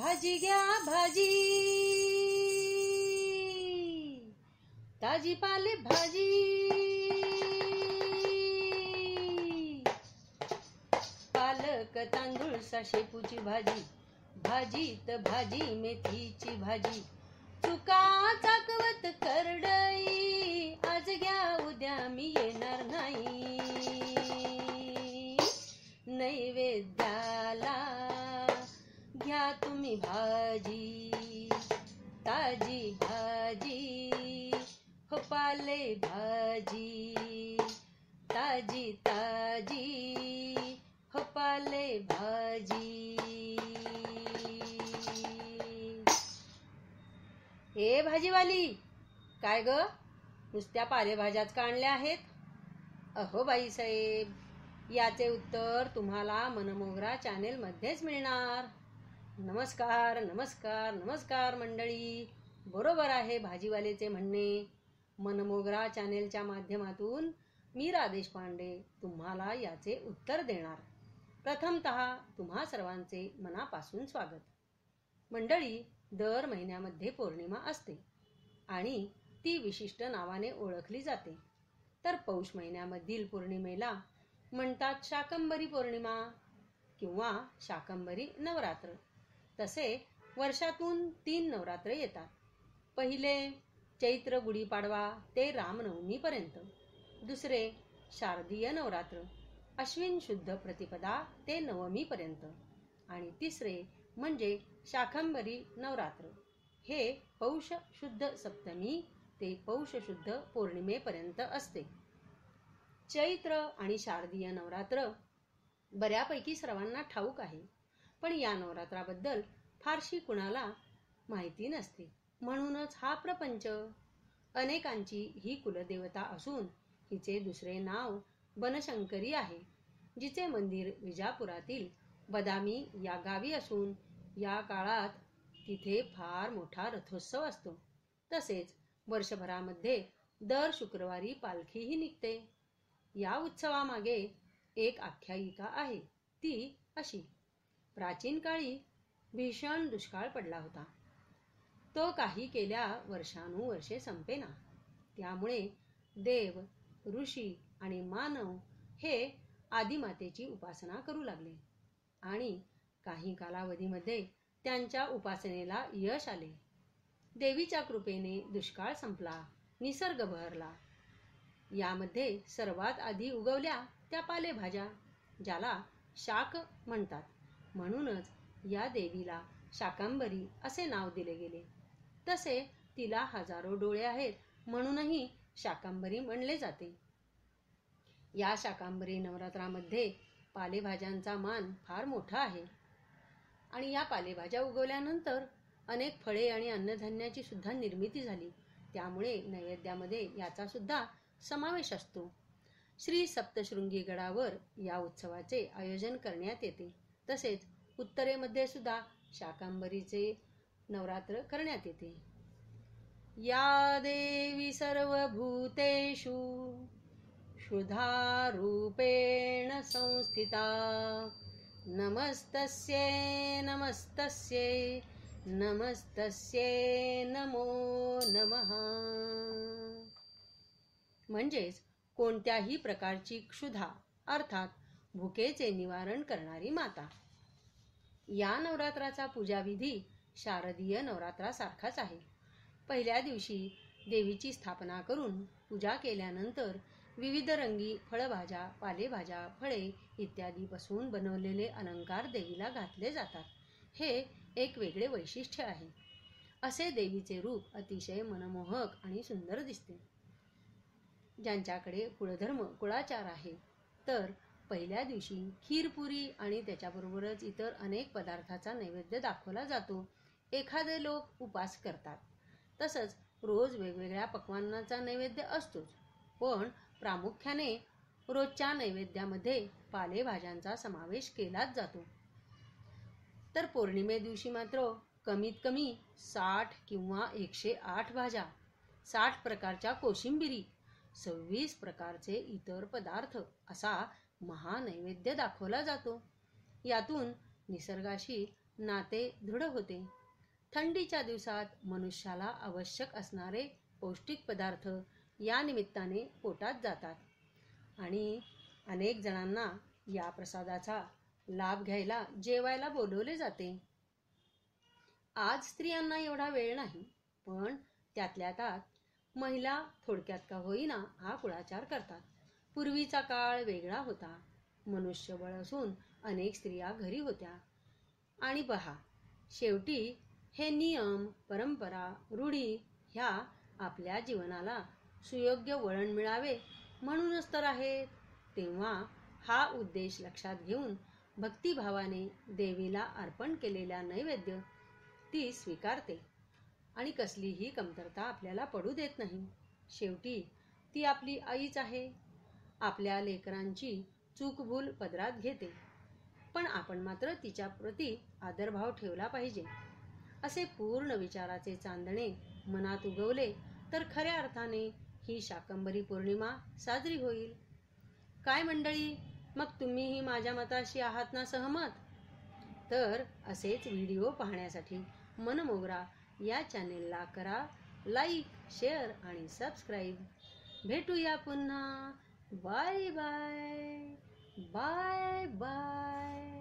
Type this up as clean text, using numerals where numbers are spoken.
भाजी घ्या भाजी, ताजी पाले भाजी, पालक तांदूळ शेपूची भाजी, भाजीत भाजी मेथीची भाजी, चुका चाकवत करडई, आज घ्या उद्या मी येणार नाही, नैवेद्याला घ्या तुम्ही भाजी, ताजी भाजी, हो पाले भाजी, ताजी ताजी, हो पाले भाजी. हे भाजीवाली, काय ग, नुसत्या पालेभाज्याच का आणल्या आहेत? अहो बाईसाहेब, याचे उत्तर तुम्हाला मनमोगरा चॅनेल मध्येच मिळणार. नमस्कार नमस्कार नमस्कार मंडळी, बरोबर आहे भाजीवालेचे म्हणणे. मनमोगरा चॅनेलच्या माध्यमातून मी राजेश पांडे तुम्हाला याचे उत्तर देणार. प्रथमतः तुम्हा सर्वांचे मनापासून स्वागत. मंडळी, दर महिन्यामध्ये पौर्णिमा असते आणि ती विशिष्ट नावाने ओळखली जाते. तर पौष महिन्यामधील पौर्णिमेला म्हणतात शाकंभरी पौर्णिमा किंवा शाकंभरी नवरात्र. तसे वर्षातून 3 नवरात्र येतात. पहिले चैत्र गुढीपाडवा ते रामनवमीपर्यंत, दुसरे शारदीय नवरात्र अश्विन शुद्ध प्रतिपदा ते नवमीपर्यंत, आणि तिसरे म्हणजे शाकंभरी नवरात्र, हे पौष शुद्ध सप्तमी ते पौष शुद्ध पौर्णिमेपर्यंत असते. चैत्र आणि शारदीय नवरात्र बऱ्यापैकी सर्वांना ठाऊक आहे, पण या नवरात्राबद्दल फारशी कुणाला माहिती नसते. म्हणूनच हा प्रपंच. अनेकांची ही कुलदेवता असून हिचे दुसरे नाव बनशंकरी आहे, जिचे मंदिर विजापुरातील बदामी या गावी असून या काळात तिथे फार मोठा रथोत्सव असतो. तसेच वर्षभरामध्ये दर शुक्रवारी पालखीही निघते. या उत्सवामागे एक आख्यायिका आहे. ती अशी: प्राचीन काळी भीषण दुष्काळ पडला होता. तो काही केल्या वर्षानुवर्षे संपेना. त्यामुळे देव, ऋषी आणि मानव हे आदिमातेची उपासना करू लागले आणि काही कालावधीमध्ये त्यांच्या उपासनेला यश आले. देवीच्या कृपेने दुष्काळ संपला, निसर्ग बहरला. यामध्ये सर्वात आधी उगवल्या त्या पालेभाज्या, ज्याला शाक म्हणतात. म्हणूनच या देवीला शाकंभरी असे नाव दिले गेले. तसे तिला हजारो डोळे आहेत, म्हणूनही शाकंभरी म्हणले जाते. या शाकंभरी नवरात्रामध्ये पालेभाज्यांचा मान फार मोठा आहे आणि या पालेभाज्या उगवल्यानंतर अनेक फळे आणि अन्नधान्याची सुद्धा निर्मिती झाली. त्यामुळे नैवेद्यामध्ये याचा सुद्धा समावेश असतो. श्री सप्तशृंगी गडावर या उत्सवाचे आयोजन करण्यात येते. तसेच उत्तरेमध्ये सुद्धा शाकंभरीचे नवरात्र करण्यात येते. या देवी सर्वभूतेषु क्षुधा रूपेण संस्थिता, नमस्तस्यै नमस्तस्यै नमस्तस्यै नमो नमः. म्हणजेच कोणत्याही प्रकारची क्षुधा अर्थात भुकेचे निवारण करणारी माता. या नवरात्राचा पूजाविधी शारदीय नवरात्रासारखाच आहे. पहिल्या दिवशी देवीची स्थापना करून पूजा केल्यानंतर विविध रंगी फळभाज्या, पालेभाज्या, फळे इत्यादीपासून बनवलेले अलंकार देवीला घातले जातात. हे एक वेगळे वैशिष्ट्य आहे. असे देवीचे रूप अतिशय मनमोहक आणि सुंदर दिसते. ज्यांच्याकडे कुळधर्म, कुळाचार आहे, तर पहिल्या दिवशी खीरपुरी आणि त्याच्याबरोबरच इतर अनेक पदार्थाचा नैवेद्य दाखवला जातो. एखादे लोक उपास करतात. तसंच रोज वेगवेगळ्या पक्वान्नाचा नैवेद्य असतोच, पण प्रामुख्याने रोजच्या नैवेद्यामध्ये पालेभाज्यांचा समावेश केलाच जातो. तर पौर्णिमे दिवशी मात्र कमीत कमी 60 किंवा 108 भाज्या, 60 प्रकारच्या कोशिंबिरी, 26 प्रकारचे इतर पदार्थ असा महानैवेद्य दाखवला जातो. यातून निसर्गाशी नाते दृढ होते. थंडीच्या दिवसात मनुष्याला आवश्यक असणारे पौष्टिक पदार्थ या निमित्ताने पोटात जातात आणि अनेक जणांना या प्रसादाचा लाभ घ्यायला जेवायला बोलवले जाते. आज स्त्रियांना एवढा वेळ नाही, पण त्यातल्या त्यात महिला थोडक्यात का होईना हा कुळाचार करतात. पूर्वीचा काळ वेगळा होता. मनुष्यबळ असून अनेक स्त्रिया घरी होत्या. आणि पहा, शेवटी हे नियम, परंपरा, रूढी ह्या आपल्या जीवनाला सुयोग्य वळण मिळावे म्हणूनच तर आहेत. तेव्हा हा उद्देश लक्षात घेऊन भक्तिभावाने देवीला अर्पण केलेला नैवेद्य ती स्वीकारते आणि कसलीही कमतरता आपल्याला पडू देत नाही. शेवटी ती आपली आईच आहे. आपल्या लेकरांची चूकभूल पदरात घेते, पण आपण मात्र तिच्या प्रती आदरभाव ठेवला पाहिजे. असे पूर्ण विचाराचे चांदणे मनात उगवले तर खऱ्या अर्थाने ही शाकंभरी पौर्णिमा साजरी होईल. काय मंडळी, मग तुम्हीही माझ्या मताशी आहात ना सहमत? तर असेच व्हिडिओ पाहण्यासाठी मनमोगरा या चॅनेलला करा लाईक, शेअर आणि सबस्क्राईब. भेटूया पुन्हा. Bye bye. Bye bye.